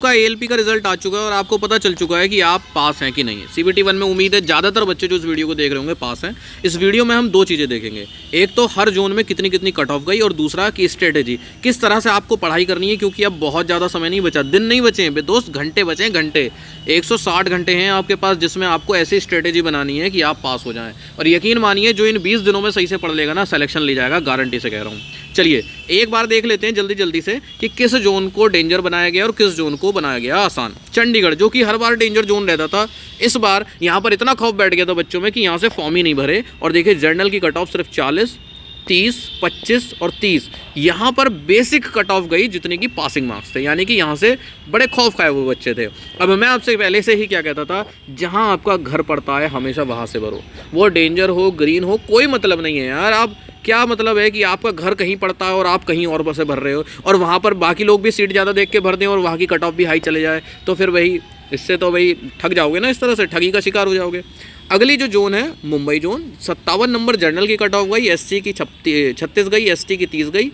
आपका एएलपी का रिजल्ट आ चुका है और आपको पता चल चुका है कि आप पास हैं कि नहीं है। सीबीटी 1 में उम्मीद है ज़्यादातर बच्चे जो इस वीडियो को देख रहे होंगे पास हैं। इस वीडियो में हम दो चीज़ें देखेंगे, एक तो हर जोन में कितनी कितनी कट ऑफ गई और दूसरा कि स्ट्रेटेजी किस तरह से आपको पढ़ाई करनी है, क्योंकि अब बहुत ज़्यादा समय नहीं बचा, दिन नहीं बचे हैं दोस्त, घंटे बचे हैं, घंटे 160 घंटे हैं आपके पास, जिसमें आपको ऐसी स्ट्रेटेजी बनानी है कि आप पास हो जाएँ। और यकीन मानिए जो इन 20 दिनों में सही से पढ़ लेगा ना, सिलेक्शन ले जाएगा, गारंटी से कह रहा हूँ। चलिए एक बार देख लेते हैं जल्दी जल्दी से कि किस जोन को डेंजर बनाया गया और किस जोन को बनाया गया आसान। चंडीगढ़ जो कि हर बार डेंजर जोन रहता था, इस बार यहाँ पर इतना खौफ बैठ गया था बच्चों में कि यहाँ से फॉर्म ही नहीं भरे। और देखिए जर्नल की कट ऑफ सिर्फ 40, 30, 25 और 30, यहाँ पर बेसिक कट ऑफ गई जितने की पासिंग मार्क्स थे, यानी कि यहाँ से बड़े खौफ खाए हुए बच्चे थे। अब मैं आपसे पहले से ही क्या कहता था, जहाँ आपका घर पड़ता है हमेशा वहाँ से भरो, वो डेंजर हो ग्रीन हो कोई मतलब नहीं है यार। आप क्या मतलब है कि आपका घर कहीं पड़ता है और आप कहीं और बसे भर रहे हो और वहाँ पर बाकी लोग भी सीट ज़्यादा देख के भर दें और वहाँ की कट ऑफ भी हाई चले जाए, तो फिर वही इससे तो भाई ठग जाओगे ना, इस तरह से ठगी का शिकार हो जाओगे। अगली जो जोन है मुंबई जोन, 57 नंबर जर्नल की कट ऑफ गई, एससी की 36 गई, एसटी की 30 गई,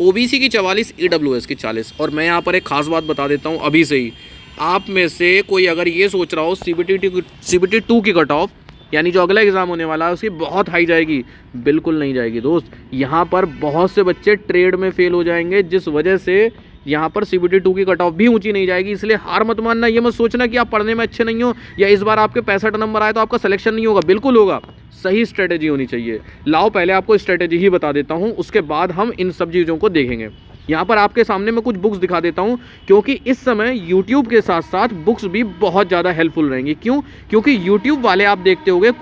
ओबीसी की 44, ईडब्ल्यूएस की 40। और मैं यहाँ पर एक खास बात बता देता हूँ अभी से ही, आप में से कोई अगर ये सोच रहा हो सीबीटी 2 की कट ऑफ यानी जो अगला एग्ज़ाम होने वाला है उसकी बहुत हाई जाएगी, बिल्कुल नहीं जाएगी दोस्त। यहाँ पर बहुत से बच्चे ट्रेड में फेल हो जाएंगे, जिस वजह से यहाँ पर सीबीटी 2 की कट ऑफ भी ऊंची नहीं जाएगी। इसलिए हार मत मानना, ये मत सोचना कि आप पढ़ने में अच्छे नहीं हो या इस बार आपके 65 नंबर आए तो आपका सिलेक्शन नहीं होगा, बिल्कुल होगा। सही स्ट्रेटेजी होनी चाहिए। लाओ पहले आपको स्ट्रेटेजी ही बता देता हूँ, उसके बाद हम इन सब चीज़ों को देखेंगे। यहाँ पर आपके सामने मैं कुछ बुक्स दिखा देता हूँ, क्योंकि इस समय YouTube के साथ साथ बुक्स भी बहुत ज़्यादा हेल्पफुल रहेंगी। क्यों? क्योंकि YouTube वाले आप देखते होंगे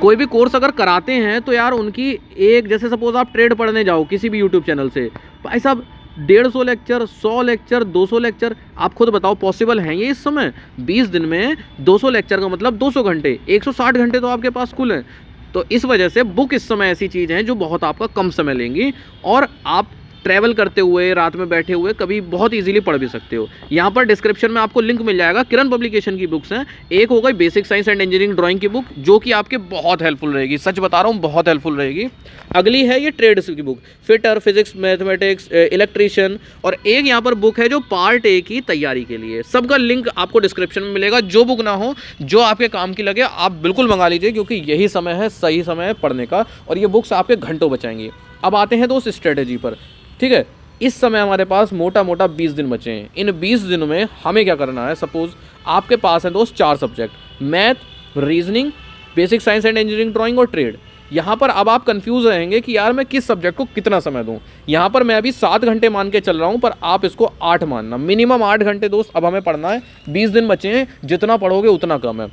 कोई भी कोर्स अगर कराते हैं तो यार उनकी एक, जैसे सपोज आप ट्रेड पढ़ने जाओ किसी भी यूट्यूब चैनल से, भाई साहब 150 लेक्चर, 100 लेक्चर, 200 लेक्चर, आप खुद बताओ पॉसिबल हैं ये इस समय? 20 दिन में 200 लेक्चर का मतलब 200 घंटे, 160 घंटे तो आपके पास कुल हैं। तो इस वजह से बुक इस समय ऐसी चीज़ है जो बहुत आपका कम समय लेंगी और आप ट्रैवल करते हुए, रात में बैठे हुए कभी बहुत इजीली पढ़ भी सकते हो। यहाँ पर डिस्क्रिप्शन में आपको लिंक मिल जाएगा, किरण पब्लिकेशन की बुक्स हैं। एक हो गई basic science and engineering drawing की बुक, जो कि आपके बहुत हेल्पफुल रहेगी, सच बता रहा हूँ बहुत हेल्पफुल रहेगी। अगली है ये ट्रेड्स की book, fitter, physics, mathematics, electrician. और एक यहाँ पर बुक है जो पार्ट ए की तैयारी के लिए, सबका लिंक आपको डिस्क्रिप्शन में मिलेगा। जो बुक ना हो, जो आपके काम की लगे, आप बिल्कुल मंगा लीजिए, क्योंकि यही समय है, सही समय है पढ़ने का और ये बुक्स आपके घंटों बचाएंगी। अब आते हैं दोस्त स्ट्रेटेजी पर, ठीक है। इस समय हमारे पास मोटा मोटा 20 दिन बचे हैं। इन 20 दिनों में हमें क्या करना है, सपोज आपके पास है दोस्त 4 subject, math, reasoning, basic science and engineering drawing और ट्रेड। यहाँ पर अब आप कंफ्यूज रहेंगे कि यार मैं किस सब्जेक्ट को कितना समय दूँ। यहाँ पर मैं अभी 7 घंटे मान के चल रहा हूँ, पर आप इसको 8 मानना, मिनिमम 8 घंटे दोस्त अब हमें पढ़ना है। 20 दिन बचे हैं, जितना पढ़ोगे उतना कम है।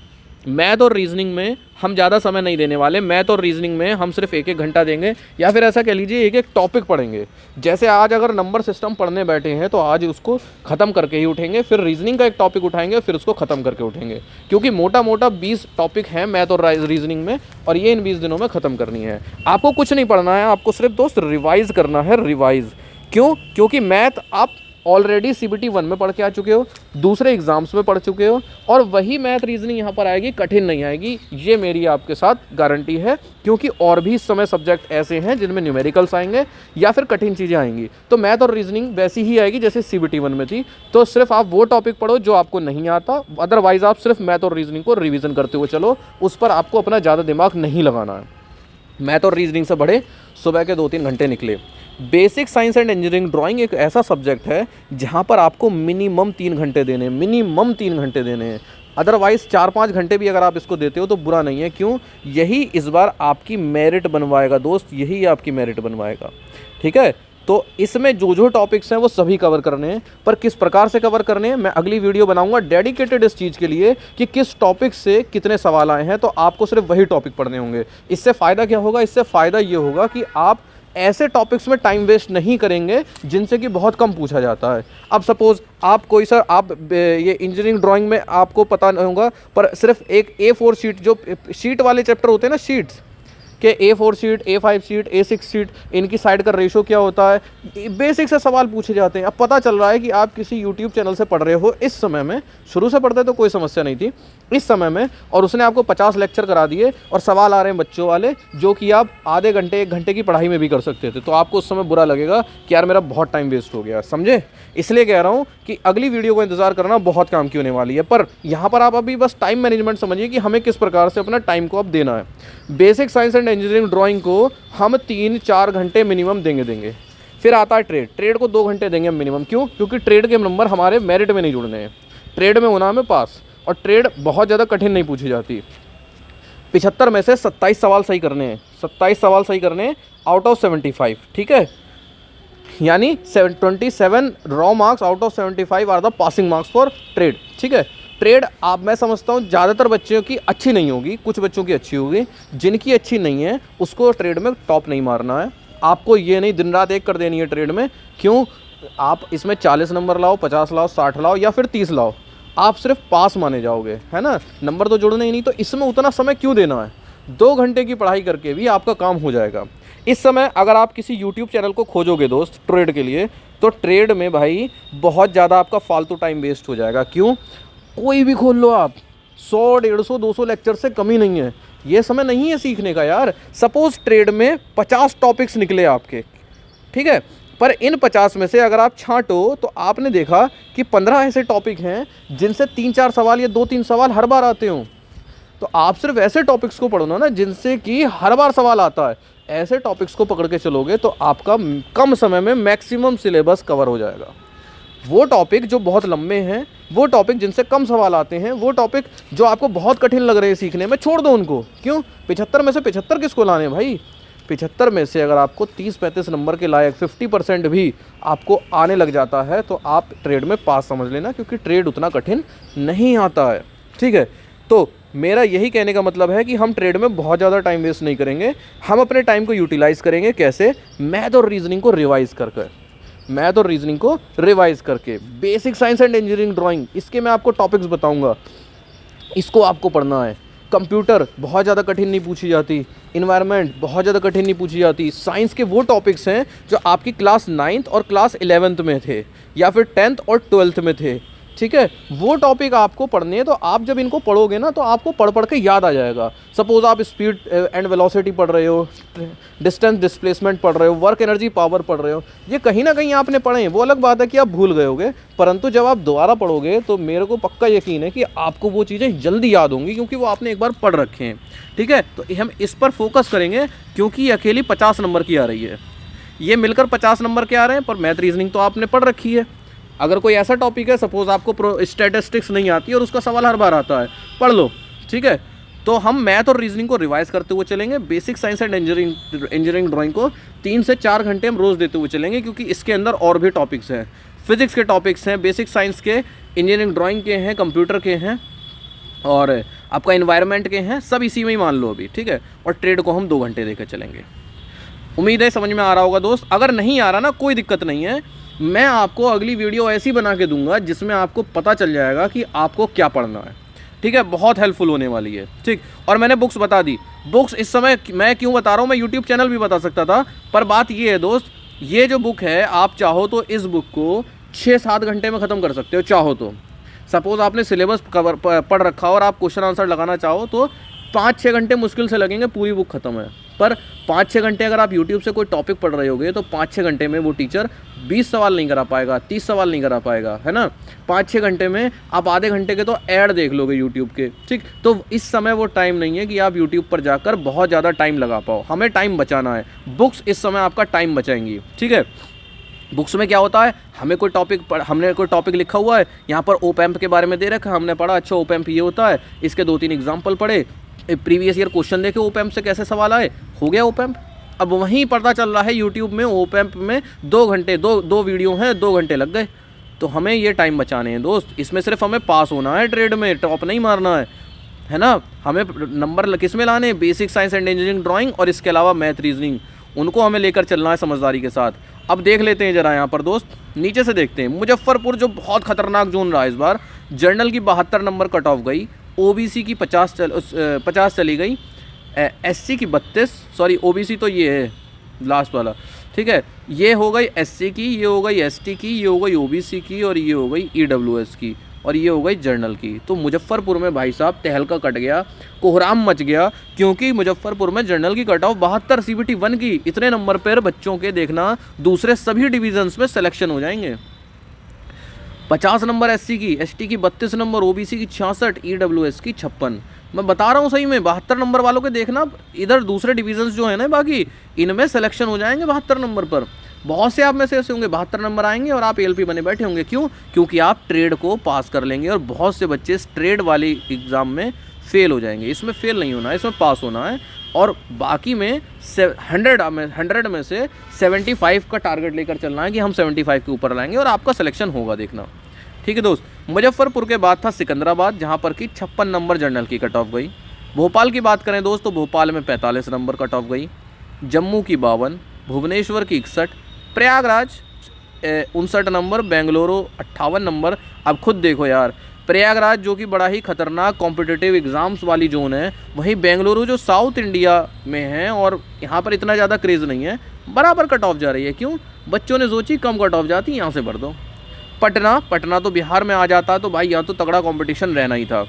मैथ और रीजनिंग में हम ज़्यादा समय नहीं देने वाले, मैथ और रीजनिंग में हम सिर्फ 1-1 घंटा देंगे, या फिर ऐसा कह लीजिए 1-1 टॉपिक पढ़ेंगे। जैसे आज अगर नंबर सिस्टम पढ़ने बैठे हैं तो आज उसको ख़त्म करके ही उठेंगे, फिर रीजनिंग का एक टॉपिक उठाएंगे, फिर उसको ख़त्म करके उठेंगे, क्योंकि मोटा मोटा 20 टॉपिक हैं मैथ और रीजनिंग में, और ये इन 20 दिनों में ख़त्म करनी है। आपको कुछ नहीं पढ़ना है, आपको सिर्फ दोस्त रिवाइज़ करना है, रिवाइज़। क्यों? क्योंकि मैथ आप ऑलरेडी सीबीटी 1 में पढ़ के आ चुके हो, दूसरे एग्जाम्स में पढ़ चुके हो, और वही मैथ रीजनिंग यहाँ पर आएगी, कठिन नहीं आएगी, ये मेरी आपके साथ गारंटी है। क्योंकि और भी इस समय सब्जेक्ट ऐसे हैं जिनमें न्यूमेरिकल्स आएंगे या फिर कठिन चीज़ें आएंगी, तो मैथ और रीजनिंग वैसी ही आएगी जैसे सीबीटी 1 में थी। तो सिर्फ आप वो टॉपिक पढ़ो जो आपको नहीं आता, अदरवाइज आप सिर्फ मैथ और रीजनिंग को रिविज़न करते हुए चलो, उस पर आपको अपना ज़्यादा दिमाग नहीं लगाना है। मैथ और रीजनिंग से बढ़े सुबह के 2-3 घंटे निकले। Basic science and engineering drawing एक ऐसा सब्जेक्ट है जहाँ पर आपको मिनिमम 3 घंटे देने हैं, मिनिमम 3 घंटे देने हैं। अदरवाइज़ 4-5 घंटे भी अगर आप इसको देते हो तो बुरा नहीं है। क्यों? यही इस बार आपकी मेरिट बनवाएगा दोस्त, यही आपकी मेरिट बनवाएगा, ठीक है। तो इसमें जो जो टॉपिक्स हैं वो सभी कवर करने हैं, पर किस प्रकार से कवर करने हैं मैं अगली वीडियो बनाऊंगा डेडिकेटेड इस चीज़ के लिए कि किस टॉपिक से कितने सवाल आए हैं, तो आपको सिर्फ वही टॉपिक पढ़ने होंगे। इससे फ़ायदा क्या होगा? इससे फ़ायदा ये होगा कि आप ऐसे टॉपिक्स में टाइम वेस्ट नहीं करेंगे जिनसे कि बहुत कम पूछा जाता है। अब सपोज़ आप कोई सर आप ये इंजीनियरिंग ड्राइंग में आपको पता नहीं होगा, पर सिर्फ एक A4 शीट, जो शीट वाले चैप्टर होते हैं ना, शीट्स, कि A4 sheet, A5 sheet, A6 sheet, इनकी साइड का रेशो क्या होता है, बेसिक से सवाल पूछे जाते हैं। अब पता चल रहा है कि आप किसी यूट्यूब चैनल से पढ़ रहे हो इस समय में, शुरू से पढ़ते तो कोई समस्या नहीं थी, इस समय में, और उसने आपको 50 लेक्चर करा दिए और सवाल आ रहे हैं बच्चों वाले जो कि आप आधे घंटे 1 घंटे की पढ़ाई में भी कर सकते थे, तो आपको उस समय बुरा लगेगा कि यार मेरा बहुत टाइम वेस्ट हो गया, समझे। इसलिए कह रहा हूँ कि अगली वीडियो को इंतजार करना, बहुत काम की होने वाली है। पर यहाँ पर आप अभी बस टाइम मैनेजमेंट समझिए कि हमें किस प्रकार से अपना टाइम को अब देना है। Basic science and engineering drawing को हम 3-4 घंटे मिनिमम देंगे। फिर आता है ट्रेड को 2 घंटे देंगे मिनिमम। क्यों? क्योंकि ट्रेड के नंबर हमारे मेरिट में नहीं जुड़ने हैं, ट्रेड में होना हमें पास, और ट्रेड बहुत ज़्यादा कठिन नहीं पूछी जाती। 75 में से 27 सवाल सही करने हैं, 27 सवाल सही करने हैं आउट ऑफ 75, ठीक है। यानी 27 raw marks out of 75 are the passing marks for trade, ठीक है। ट्रेड आप, मैं समझता हूँ ज़्यादातर बच्चों की अच्छी नहीं होगी, कुछ बच्चों की अच्छी होगी, जिनकी अच्छी नहीं है उसको ट्रेड में टॉप नहीं मारना है। आपको ये नहीं दिन रात एक कर देनी है ट्रेड में। क्यों? आप इसमें 40 नंबर लाओ, 50 लाओ, 60 लाओ या फिर 30 लाओ, आप सिर्फ पास माने जाओगे, है ना। नंबर तो जुड़ने ही नहीं, तो इसमें उतना समय क्यों देना है। 2 घंटे की पढ़ाई करके भी आपका काम हो जाएगा। इस समय अगर आप किसी यूट्यूब चैनल को खोजोगे दोस्त ट्रेड के लिए, तो ट्रेड में भाई बहुत ज़्यादा आपका फालतू टाइम वेस्ट हो जाएगा। क्यों? कोई भी खोल लो आप, 100, 150, 200 लेक्चर से कमी नहीं है। ये समय नहीं है सीखने का यार। सपोज ट्रेड में 50 टॉपिक्स निकले आपके, ठीक है, पर इन 50 में से अगर आप छांटो तो आपने देखा कि 15 ऐसे टॉपिक हैं जिनसे 3-4 सवाल या 2-3 सवाल हर बार आते हों। तो आप सिर्फ ऐसे टॉपिक्स को पढ़ना ना जिनसे कि हर बार सवाल आता है। ऐसे टॉपिक्स को पकड़ के चलोगे तो आपका कम समय में मैक्सिमम सिलेबस कवर हो जाएगा। वो टॉपिक जो बहुत लंबे हैं, वो टॉपिक जिनसे कम सवाल आते हैं, वो टॉपिक जो आपको बहुत कठिन लग रहे हैं सीखने में, छोड़ दो उनको। क्यों? 75 में से 75 किसको लाने हैं भाई। 75 में से अगर आपको 30-35 नंबर के लायक 50% भी आपको आने लग जाता है तो आप ट्रेड में पास समझ लेना, क्योंकि ट्रेड उतना कठिन नहीं आता है, ठीक है। तो मेरा यही कहने का मतलब है कि हम ट्रेड में बहुत ज़्यादा टाइम वेस्ट नहीं करेंगे। हम अपने टाइम को यूटिलाइज़ करेंगे कैसे? मैथ और रीजनिंग को रिवाइज़ करके, basic science and engineering drawing, इसके मैं आपको टॉपिक्स बताऊंगा, इसको आपको पढ़ना है। कंप्यूटर बहुत ज़्यादा कठिन नहीं पूछी जाती, इन्वायरमेंट बहुत ज़्यादा कठिन नहीं पूछी जाती। साइंस के वो टॉपिक्स हैं जो आपकी क्लास 9th और क्लास 11th में थे, या फिर 10th और 12th में थे, ठीक है। वो टॉपिक आपको पढ़ने हैं। तो आप जब इनको पढ़ोगे ना तो आपको पढ़ के याद आ जाएगा। सपोज आप स्पीड एंड वेलोसिटी पढ़ रहे हो, डिस्टेंस डिस्प्लेसमेंट पढ़ रहे हो, वर्क एनर्जी पावर पढ़ रहे हो, ये कहीं ना कहीं आपने पढ़े हैं, वो अलग बात है कि आप भूल गए होगे, परंतु जब आप दोबारा पढ़ोगे तो मेरे को पक्का यकीन है कि आपको वो चीज़ें जल्दी याद होंगी, क्योंकि वो आपने एक बार पढ़ रखे हैं, ठीक है। तो हम इस पर फोकस करेंगे, क्योंकि ये अकेली 50 नंबर की आ रही है, ये मिलकर 50 नंबर के आ रहे हैं, पर मैथ रीजनिंग तो आपने पढ़ रखी है। अगर कोई ऐसा टॉपिक है, सपोज आपको स्टैटिस्टिक्स नहीं आती और उसका सवाल हर बार आता है, पढ़ लो, ठीक है। तो हम मैथ और रीजनिंग को रिवाइज करते हुए चलेंगे। Basic science and engineering drawing को 3 से 4 घंटे हम रोज़ देते हुए चलेंगे, क्योंकि इसके अंदर और भी टॉपिक्स हैं। फिजिक्स के टॉपिक्स हैं, बेसिक साइंस के, इंजीनियरिंग ड्राइंग के हैं, कंप्यूटर के हैं, और आपका इन्वायरमेंट के हैं, सब इसी में ही मान लो अभी, ठीक है। और ट्रेड को हम 2 घंटे देकर चलेंगे। उम्मीद है समझ में आ रहा होगा दोस्त। अगर नहीं आ रहा ना, कोई दिक्कत नहीं है, मैं आपको अगली वीडियो ऐसी बना के दूंगा जिसमें आपको पता चल जाएगा कि आपको क्या पढ़ना है, ठीक है। बहुत हेल्पफुल होने वाली है, ठीक। और मैंने बुक्स बता दी। बुक्स इस समय मैं क्यों बता रहा हूँ, मैं यूट्यूब चैनल भी बता सकता था, पर बात ये है दोस्त, ये जो बुक है, आप चाहो तो इस बुक को 6-7 घंटे में ख़त्म कर सकते हो, चाहो तो। सपोज़ आपने सिलेबस पढ़ रखा और आप क्वेश्चन आंसर लगाना चाहो तो 5-6 घंटे मुश्किल से लगेंगे, पूरी बुक ख़त्म है। पर 5-6 घंटे अगर आप YouTube से कोई टॉपिक पढ़ रहे होगे तो 5-6 घंटे में वो टीचर 20 सवाल नहीं करा पाएगा, 30 सवाल नहीं करा पाएगा, है ना। 5-6 घंटे में आप आधे घंटे के तो ऐड देख लोगे YouTube के, ठीक। तो इस समय वो टाइम नहीं है कि आप YouTube पर जाकर बहुत ज़्यादा टाइम लगा पाओ। हमें टाइम बचाना है, बुक्स इस समय आपका टाइम बचाएंगी, ठीक है। बुक्स में क्या होता है, हमने कोई टॉपिक लिखा हुआ है, यहाँ पर ओपैम्प के बारे में दे रखा है, हमने पढ़ा, अच्छा ओपैम्प ये होता है, इसके 2-3 एग्जाम्पल पढ़े, प्रीवियस ईयर क्वेश्चन देखे ओपैम्प से कैसे सवाल आए, हो गया ओपैम्प। अब वहीं पता चल रहा है यूट्यूब में ओपैम्प में 2 घंटे, दो वीडियो हैं, 2 घंटे लग गए। तो हमें ये टाइम बचाने हैं दोस्त। इसमें सिर्फ हमें पास होना है, ट्रेड में टॉप नहीं मारना है ना। हमें नंबर किस में लाने, basic science and engineering drawing और इसके अलावा मैथ रीजनिंग, उनको हमें लेकर चलना है समझदारी के साथ। अब देख लेते हैं जरा यहाँ पर दोस्त, नीचे से देखते हैं। मुजफ्फरपुर जो बहुत खतरनाक जोन रहा इस बार, जनरल की 72 नंबर कट ऑफ गई, ओबीसी की 50 चली गई, SC की 32, सॉरी OBC तो ये है लास्ट वाला, ठीक है। ये हो गई SC की, ये हो गई ST की, ये हो गई OBC की, और ये हो गई EWS की, और ये हो गई जनरल की। तो मुजफ्फरपुर में भाई साहब तहलका कट गया, कोहराम मच गया, क्योंकि मुजफ्फरपुर में जनरल की कट ऑफ 72 CBT 1 की। इतने नंबर पर बच्चों के देखना दूसरे सभी डिवीजन्स में सिलेक्शन हो जाएंगे। 50 नंबर SC की, ST की 32 नंबर, OBC की 66, EWS की 56। मैं बता रहा हूँ सही में 72 नंबर वालों के देखना इधर दूसरे डिवीजन्स जो है ना बाकी, इनमें सिलेक्शन हो जाएंगे 72 नंबर पर। बहुत से आप में से ऐसे होंगे 72 नंबर आएंगे और आप ALP बने बैठे होंगे। क्यों? क्योंकि आप ट्रेड को पास कर लेंगे, और बहुत से बच्चे इस ट्रेड वाली एग्ज़ाम में फेल हो जाएंगे। इसमें फेल नहीं होना है, इसमें पास होना है। और बाकी में 100 में से 75 का टारगेट लेकर चलना है कि हम 75 के ऊपर लाएंगे, और आपका सिलेक्शन होगा, देखना। ठीक है दोस्त। मुजफ्फरपुर के बाद था सिकंदराबाद, जहाँ पर कि 56 नंबर जनरल की कट ऑफ गई। भोपाल की बात करें दोस्त तो भोपाल में 45 नंबर कट ऑफ गई। जम्मू की 52, भुवनेश्वर की 61, प्रयागराज 59 नंबर, बेंगलुरु 58 नंबर। अब खुद देखो यार, प्रयागराज जो कि बड़ा ही खतरनाक कॉम्पिटिटिव एग्ज़ाम्स वाली जोन है, वहीं बेंगलुरु जो साउथ इंडिया में है और यहाँ पर इतना ज़्यादा क्रेज़ नहीं है, बराबर कट ऑफ जा रही है। क्यों? बच्चों ने सोची कम कट ऑफ जाती, यहाँ से भर दो। पटना तो बिहार में आ जाता, तो भाई यहाँ तो तगड़ा कंपटीशन रहना ही था।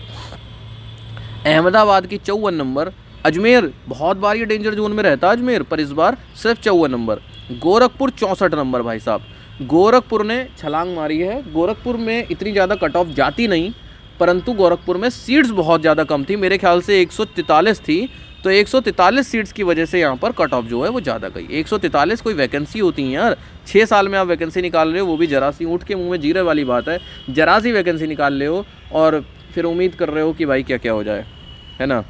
अहमदाबाद की 54 नंबर। अजमेर बहुत बार ये डेंजर जोन में रहता अजमेर, पर इस बार सिर्फ 54 नंबर। गोरखपुर 64 नंबर। भाई साहब गोरखपुर ने छलांग मारी है। गोरखपुर में इतनी ज़्यादा कट ऑफ जाती नहीं, परंतु गोरखपुर में सीट्स बहुत ज़्यादा कम थी, मेरे ख्याल से 143 थी। तो 143 सीट्स की वजह से यहाँ पर कट ऑफ जो है वो ज़्यादा गई। 143 कोई वैकेंसी होती है यार, 6 साल में आप वैकेंसी निकाल रहे हो, वो भी जरा सी, ऊँट के मुंह में जीरे वाली बात है, जरा सी वैकेंसी निकाल रहे हो और फिर उम्मीद कर रहे हो कि भाई क्या क्या हो जाए, है ना।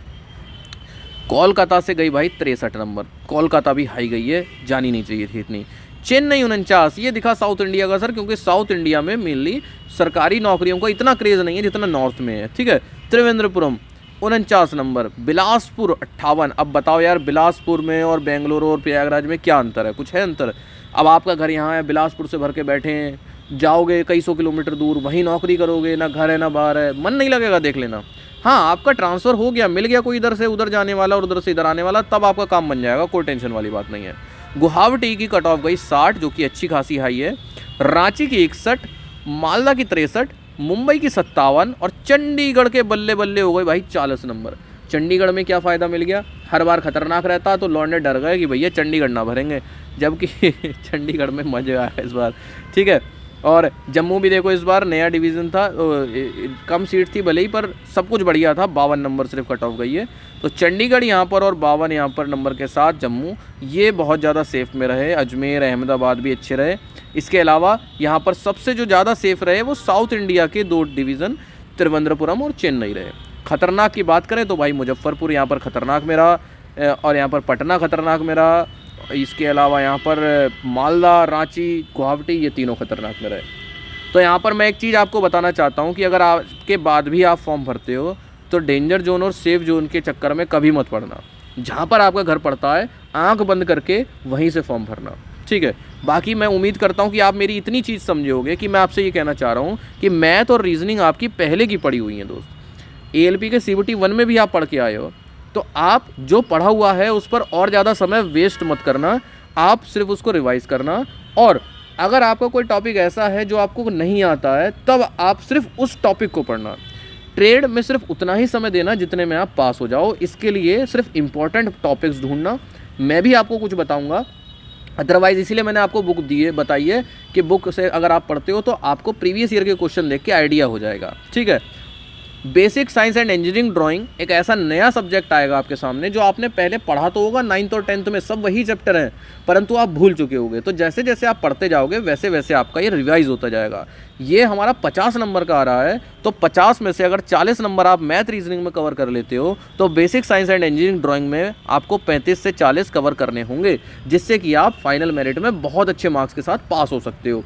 कोलकाता से गई भाई 63 नंबर। कोलकाता भी हाई गई है, जानी नहीं चाहिए थी इतनी। चेन्नई 49। ये दिखा साउथ इंडिया का सर, क्योंकि साउथ इंडिया में मेनली सरकारी नौकरियों का इतना क्रेज़ नहीं है जितना नॉर्थ में है, ठीक है। त्रिवेंद्रपुरम 49 नंबर। बिलासपुर 58। अब बताओ यार, बिलासपुर में और बेंगलुरु और प्रयागराज में क्या अंतर है? कुछ है अंतर? अब आपका घर यहाँ है, बिलासपुर से भर के बैठे हैं, जाओगे कई सौ किलोमीटर दूर, वहीं नौकरी करोगे, ना घर है ना बाहर है, मन नहीं लगेगा, देख लेना। हाँ, आपका ट्रांसफ़र हो गया, मिल गया कोई इधर से उधर जाने वाला और उधर से इधर आने वाला, तब आपका काम बन जाएगा, कोई टेंशन वाली बात नहीं है। गुवाहाटी की कट ऑफ गई 60, जो कि अच्छी खासी हाई है। रांची की 61, मालदा की 63, मुंबई की 57, और चंडीगढ़ के बल्ले बल्ले हो गए भाई 40 नंबर। चंडीगढ़ में क्या फ़ायदा मिल गया? हर बार खतरनाक रहता, तो लौंडे डर गए कि भैया चंडीगढ़ ना भरेंगे, जबकि चंडीगढ़ में मज़ा आया इस बार, ठीक है। और जम्मू भी देखो, इस बार नया डिवीज़न था, कम सीट थी भले ही, पर सब कुछ बढ़िया था। 52 नंबर सिर्फ कट ऑफ गई है। तो चंडीगढ़ यहाँ पर और 52 यहाँ पर नंबर के साथ जम्मू, ये बहुत ज़्यादा सेफ़ में रहे। अजमेर अहमदाबाद भी अच्छे रहे। इसके अलावा यहाँ पर सबसे जो ज़्यादा सेफ़ रहे वो साउथ इंडिया के 2 डिवीज़न तिरुवनंतपुरम और चेन्नई रहे। ख़तरनाक की बात करें तो भाई मुजफ्फरपुर यहाँ पर ख़तरनाक में रहा, और यहाँ पर पटना ख़तरनाक में रहा। इसके अलावा यहाँ पर मालदा, रांची, गुवाहाटी, ये तीनों खतरनाक में रहे। तो यहाँ पर मैं एक चीज़ आपको बताना चाहता हूँ कि अगर आपके बाद भी आप फॉर्म भरते हो तो डेंजर जोन और सेफ जोन के चक्कर में कभी मत पड़ना। जहाँ पर आपका घर पड़ता है, आंख बंद करके वहीं से फॉर्म भरना, ठीक है। बाकी मैं उम्मीद करता हूँ कि आप मेरी इतनी चीज़ समझोगे कि मैं आपसे ये कहना चाह रहा हूँ कि मैथ और रीजनिंग आपकी पहले की पढ़ी हुई है दोस्त। ALP के CBT 1 में भी आप पढ़ के आए हो, तो आप जो पढ़ा हुआ है उस पर और ज़्यादा समय वेस्ट मत करना, आप सिर्फ उसको रिवाइज़ करना। और अगर आपका कोई टॉपिक ऐसा है जो आपको नहीं आता है, तब आप सिर्फ उस टॉपिक को पढ़ना। ट्रेड में सिर्फ उतना ही समय देना जितने में आप पास हो जाओ। इसके लिए सिर्फ इम्पॉर्टेंट टॉपिक्स ढूंढना। मैं भी आपको कुछ बताऊंगा, अदरवाइज़ इसीलिए मैंने आपको बुक बताई है कि बुक से अगर आप पढ़ते हो तो आपको प्रीवियस ईयर के क्वेश्चन देख के आइडिया हो जाएगा, ठीक है। Basic science and engineering drawing एक ऐसा नया सब्जेक्ट आएगा आपके सामने जो आपने पहले पढ़ा तो होगा 9th और 10th में, सब वही चैप्टर हैं, परंतु आप भूल चुके होंगे। तो जैसे जैसे आप पढ़ते जाओगे वैसे वैसे आपका ये रिवाइज होता जाएगा। ये हमारा 50 नंबर का आ रहा है, तो 50 में से अगर 40 नंबर आप मैथ रीजनिंग में कवर कर लेते हो तो basic science and engineering drawing में आपको 35 से 40 कवर करने होंगे, जिससे कि आप फाइनल मेरिट में बहुत अच्छे मार्क्स के साथ पास हो सकते हो,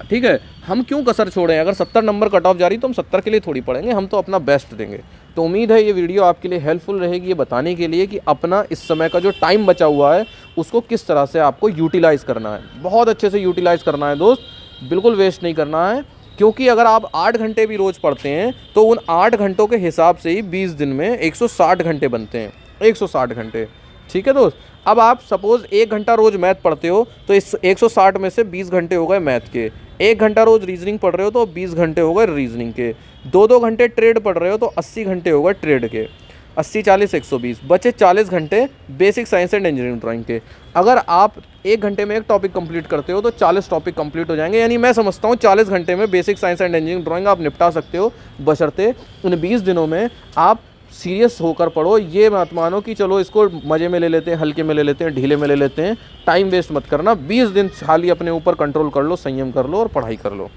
ठीक है। हम क्यों कसर छोड़ें? अगर 70 नंबर कट ऑफ जा रही तो हम 70 के लिए थोड़ी पढ़ेंगे, हम तो अपना बेस्ट देंगे। तो उम्मीद है ये वीडियो आपके लिए हेल्पफुल रहेगी, ये बताने के लिए कि अपना इस समय का जो टाइम बचा हुआ है उसको किस तरह से आपको यूटिलाइज़ करना है। बहुत अच्छे से यूटिलाइज़ करना है दोस्त, बिल्कुल वेस्ट नहीं करना है। क्योंकि अगर आप 8 घंटे भी रोज़ पढ़ते हैं तो उन 8 घंटों के हिसाब से ही 20 दिन में 160 घंटे बनते हैं। 160 घंटे। ठीक है दोस्त। अब आप सपोज़ 1 घंटा रोज़ मैथ पढ़ते हो तो इस 160 में से 20 घंटे हो गए मैथ के, 1 घंटा रोज़ रीजनिंग पढ़ रहे हो तो 20 घंटे हो गए रीजनिंग के, 2-2 घंटे ट्रेड पढ़ रहे हो तो 80 घंटे हो गए ट्रेड के, 80 40 120, बचे 40 घंटे basic science and engineering drawing के। अगर आप 1 घंटे में एक टॉपिक कंप्लीट करते हो तो 40 टॉपिक कंप्लीट हो जाएंगे। यानी मैं समझता हूँ 40 घंटे में basic science and engineering drawing आप निपटा सकते हो, बशर्ते उन 20 दिनों में आप सीरियस होकर पढ़ो। ये मत मानो कि चलो इसको मज़े में ले लेते हैं, हल्के में ले लेते हैं, ढीले में ले लेते हैं। टाइम वेस्ट मत करना। 20 दिन खाली अपने ऊपर कंट्रोल कर लो, संयम कर लो और पढ़ाई कर लो।